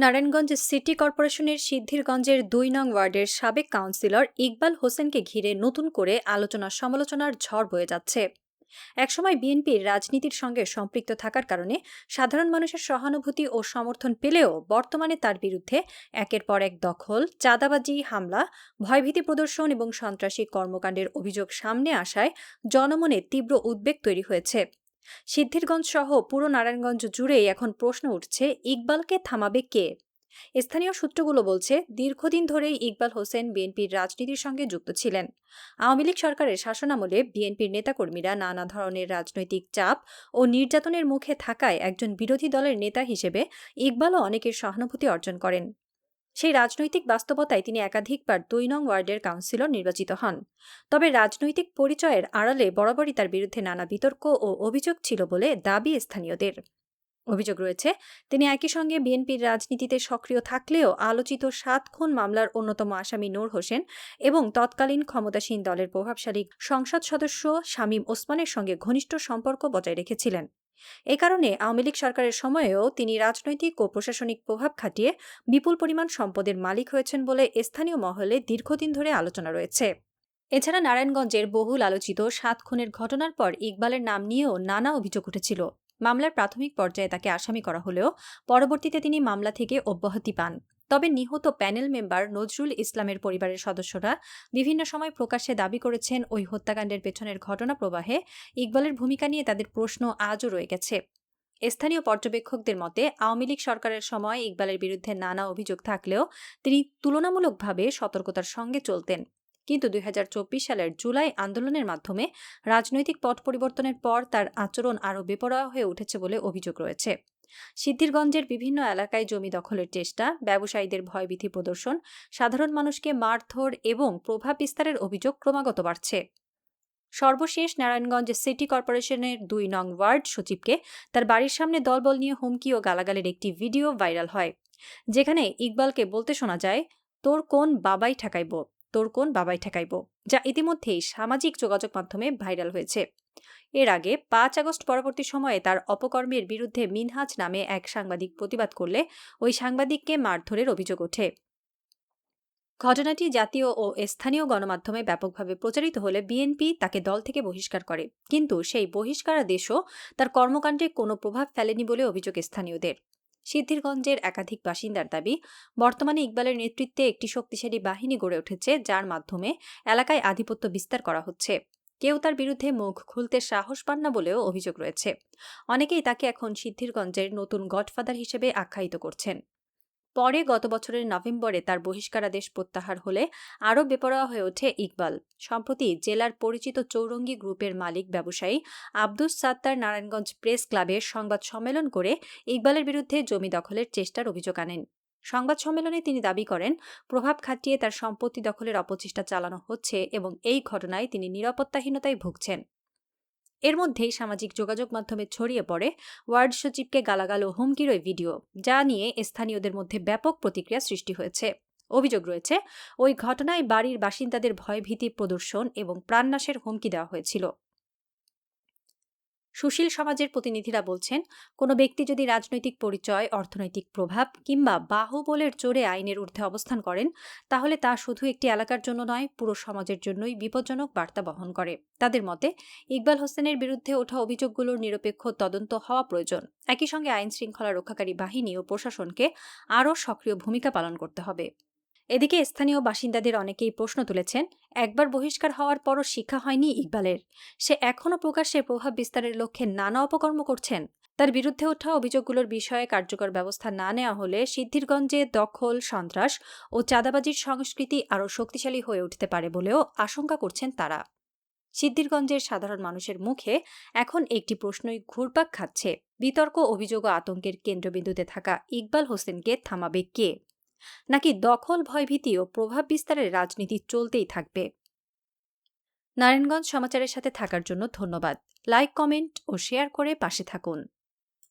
Narayanganj city কর্পোরেশনের সিদ্ধিরগঞ্জের ২ নং ওয়ার্ডের সাবেক কাউন্সিলর ইকবাল হোসেনকে ঘিরে নতুন করে আলোচনা সমালোচনার ঝড় বয়ে যাচ্ছে। একসময় বিএনপির রাজনীতির সঙ্গে সম্পৃক্ত থাকার কারণে সাধারণ মানুষের সহানুভূতি ও সমর্থন পেলেও বর্তমানে তার বিরুদ্ধে একের পর এক দখল, চাঁদাবাজি, হামলা, ভয়ভীতি প্রদর্শন এবং সন্ত্রাসী কর্মকাণ্ডের অভিযোগ সামনে আসায় জনমনে তীব্র উদ্বেগ তৈরি হয়েছে। সিদ্ধিরগঞ্জ সহ পুরো নারায়ণগঞ্জ জুড়েই এখন প্রশ্ন উঠছে, ইকবালকে থামাবে কে? স্থানীয় সূত্রগুলো বলছে, দীর্ঘদিন ধরেই ইকবাল হোসেন বিএনপির রাজনীতির সঙ্গে যুক্ত ছিলেন। আওয়ামী লীগ সরকারের শাসনামলে বিএনপির নেতাকর্মীরা নানা ধরনের রাজনৈতিক চাপ ও নির্যাতনের মুখে থাকায় একজন বিরোধী দলের নেতা হিসেবে ইকবালও অনেকের সহানুভূতি অর্জন করেন। সেই রাজনৈতিক বাস্তবতায় তিনি একাধিকবার ২ নং ওয়ার্ডের কাউন্সিলর নির্বাচিত হন। তবে রাজনৈতিক পরিচয়ের আড়ালে বরাবরই তার বিরুদ্ধে নানা বিতর্ক ও অভিযোগ ছিল বলে দাবি স্থানীয়দের। অভিযোগ রয়েছে, তিনি একই সঙ্গে বিএনপির রাজনীতিতে সক্রিয় থাকলেও আলোচিত ৭ খুন মামলার অন্যতম আসামি নূর হোসেন এবং তৎকালীন ক্ষমতাসীন দলের প্রভাবশালী সংসদ সদস্য শামীম ওসমানের সঙ্গে ঘনিষ্ঠ সম্পর্ক বজায় রেখেছিলেন। এ কারণে আওয়ামী লীগ সরকারের সময়েও তিনি রাজনৈতিক ও প্রশাসনিক প্রভাব খাটিয়ে বিপুল পরিমাণ সম্পদের মালিক হয়েছেন বলে স্থানীয় মহলে দীর্ঘদিন ধরে আলোচনা রয়েছে। এছাড়া নারায়ণগঞ্জের বহুল আলোচিত ৭ খুনের ঘটনার পর ইকবালের নাম নিয়েও নানা অভিযোগ উঠেছিল। মামলার প্রাথমিক পর্যায়ে তাকে আসামি করা হলেও পরবর্তীতে তিনি মামলা থেকে অব্যাহতি পান। তবে নিহত প্যানেল মেম্বার নজরুল ইসলামের পরিবারের সদস্যরা বিভিন্ন সময় প্রকাশ্যে দাবি করেছেন, ওই হত্যাকাণ্ডের পেছনের ঘটনা প্রবাহে ইকবালের ভূমিকা নিয়ে তাদের প্রশ্ন আজও রয়ে গেছে। স্থানীয় পর্যবেক্ষকদের মতে, আওয়ামী লীগ সরকারের সময় ইকবালের বিরুদ্ধে নানা অভিযোগ থাকলেও তিনি তুলনামূলকভাবে সতর্কতার সঙ্গে চলতেন। কিন্তু ২০২৪ সালের জুলাই আন্দোলনের মাধ্যমে রাজনৈতিক পট পরিবর্তনের পর তার আচরণ আরও বেপরোয়া হয়ে উঠেছে বলে অভিযোগ রয়েছে। সিদ্ধিরগঞ্জের বিভিন্ন এলাকায় জমি দখলের চেষ্টা, ব্যবসায়ীদের ভয়ভীতি প্রদর্শন, সাধারণ মানুষকে মারধর এবং প্রভাব বিস্তারের অভিযোগ ক্রমাগত বাড়ছে। সর্বশেষ নারায়ণগঞ্জ সিটি কর্পোরেশনের ২ নং ওয়ার্ড সচিবকে তার বাড়ির সামনে দলবল নিয়ে হুমকি ও গালাগালের একটি ভিডিও ভাইরাল হয়, যেখানে ইকবালকে বলতে শোনা যায়, তোর কোন বাবাই ঠেকাইব, তোর কোন বাবাই ঠেকাইব, যা ইতিমধ্যেই সামাজিক যোগাযোগ মাধ্যমে ভাইরাল হয়েছে। এর আগে ৫ আগস্ট পরবর্তী সময়ে তার অপকর্মের বিরুদ্ধে মিনহাজ নামে এক সাংবাদিক প্রতিবাদ করলে ওই সাংবাদিককে মারধরের অভিযোগ ওঠে। ঘটনাটি জাতীয় ও স্থানীয় গণমাধ্যমে ব্যাপকভাবে প্রচারিত হলে বিএনপি তাকে দল থেকে বহিষ্কার করে, কিন্তু সেই বহিষ্কারাদেশও তার কর্মকাণ্ডে কোনো প্রভাব ফেলেনি বলে অভিযোগ স্থানীয়দের। সিদ্ধিরগঞ্জের একাধিক বাসিন্দার দাবি, বর্তমানে ইকবালের নেতৃত্বে একটি শক্তিশালী বাহিনী গড়ে উঠেছে, যার মাধ্যমে এলাকায় আধিপত্য বিস্তার করা হচ্ছে। কেউ তার বিরুদ্ধে মুখ খুলতে সাহস পান না বলেও অভিযোগ রয়েছে। অনেকেই তাকে এখন সিদ্ধিরগঞ্জের নতুন গডফাদার হিসেবে আখ্যায়িত করছেন। পরে গত বছরের নভেম্বরে তার বহিষ্কারাদেশ প্রত্যাহার হলে আরও বেপরোয়া হয়ে ওঠে ইকবাল। সম্প্রতি জেলার পরিচিত চৌরঙ্গী গ্রুপের মালিক ব্যবসায়ী আব্দুস সাত্তার নারায়ণগঞ্জ প্রেস ক্লাবে সংবাদ সম্মেলন করে ইকবালের বিরুদ্ধে জমি দখলের চেষ্টার অভিযোগ আনেন। সংবাদ সম্মেলনে তিনি দাবি করেন, প্রভাব খাটিয়ে তার সম্পত্তি দখলের অপচেষ্টা চালানো হচ্ছে এবং এই ঘটনায় তিনি নিরাপত্তাহীনতায় ভুগছেন। এর মধ্যেই সামাজিক যোগাযোগ মাধ্যমে ছড়িয়ে পড়ে ওয়ার্ড সচিবকে গালাগাল ও হুমকির ওই ভিডিও, যা নিয়ে স্থানীয়দের মধ্যে ব্যাপক প্রতিক্রিয়া সৃষ্টি হয়েছে। অভিযোগ রয়েছে, ওই ঘটনায় বাড়ির বাসিন্দাদের ভয়ভীতি প্রদর্শন এবং প্রাণনাশের হুমকি দেওয়া হয়েছিল। সুশীল সমাজের প্রতিনিধিরা বলছেন, কোনো ব্যক্তি যদি রাজনৈতিক পরিচয়, অর্থনৈতিক প্রভাব কিংবা বাহুবলের জোরে আইনের ঊর্ধ্বে অবস্থান করেন, তাহলে তা শুধু একটি এলাকার জন্য নয়, পুরো সমাজের জন্যই বিপজ্জনক বার্তা বহন করে। তাদের মতে, ইকবাল হোসেনের বিরুদ্ধে ওঠা অভিযোগগুলোর নিরপেক্ষ তদন্ত হওয়া প্রয়োজন। একই সঙ্গে আইন শৃঙ্খলা রক্ষাকারী বাহিনী ও প্রশাসনকে আরও সক্রিয় ভূমিকা পালন করতে হবে। এদিকে স্থানীয় বাসিন্দাদের অনেকেই প্রশ্ন তুলেছেন, একবার বহিষ্কার হওয়ার পরও শিক্ষা হয়নি ইকবালের? সে এখনও প্রকাশ্যে প্রভাব বিস্তারের লক্ষ্যে নানা অপকর্ম করছেন। তার বিরুদ্ধে ওঠা অভিযোগগুলোর বিষয়ে কার্যকর ব্যবস্থা না নেওয়া হলে সিদ্ধিরগঞ্জে দখল, সন্ত্রাস ও চাঁদাবাজির সংস্কৃতি আরও শক্তিশালী হয়ে উঠতে পারে বলেও আশঙ্কা করছেন তারা। সিদ্ধিরগঞ্জের সাধারণ মানুষের মুখে এখন একটি প্রশ্নই ঘুরপাক খাচ্ছে, বিতর্ক, অভিযোগ ও আতঙ্কের কেন্দ্রবিন্দুতে থাকা ইকবাল হোসেনকে থামাবে কে? নাকি দখল, ভয়ভীতি ও প্রভাব বিস্তারের রাজনীতি চলতেই থাকবে? নারায়ণগঞ্জ সমাচারের সাথে থাকার জন্য ধন্যবাদ। লাইক, কমেন্ট ও শেয়ার করে পাশে থাকুন।